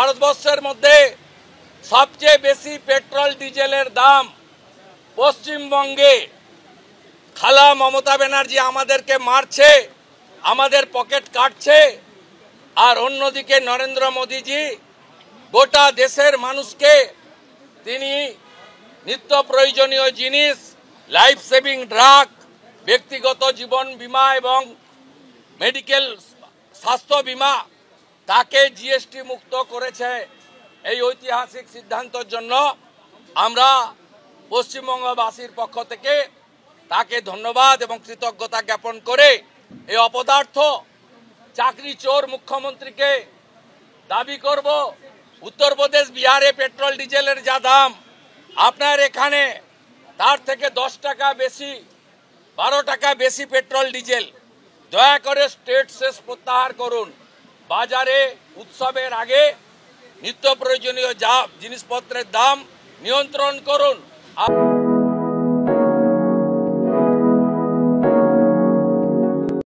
ভারতবর্ষের মধ্যে সবচেয়ে বেশি পেট্রোল ডিজেলের দাম পশ্চিমবঙ্গে। খালা মমতা ব্যানার্জি আমাদেরকে মারছে, আমাদের পকেট কাটছে, আর অন্যদিকে নরেন্দ্র মোদীজি গোটা দেশের মানুষকে তিনি নিত্য প্রয়োজনীয় জিনিস, লাইফ সেভিং ড্রাগ, ব্যক্তিগত জীবন বীমা এবং মেডিকেল স্বাস্থ্য বীমা তাকে জিএসটি মুক্ত করেছে। এই ঐতিহাসিক সিদ্ধান্তের জন্য আমরা পশ্চিমবঙ্গবাসীর পক্ষ থেকে তাকে ধন্যবাদ এবং কৃতজ্ঞতা জ্ঞাপন করে এই অপদার্থ চাকরি চোর মুখ্যমন্ত্রীকে দাবি করব, উত্তরপ্রদেশ বিহারে পেট্রোল ডিজেলের যা দাম আপনার এখানে তার থেকে 10 টাকা বেশি, 12 টাকা বেশি পেট্রোল ডিজেল। দয়া করে স্টেট সেস প্রত্যাহার করুন। বাজারে উৎসবের আগে নিত্য প্রয়োজনীয় জিনিসপত্রের দাম নিয়ন্ত্রণ করুন।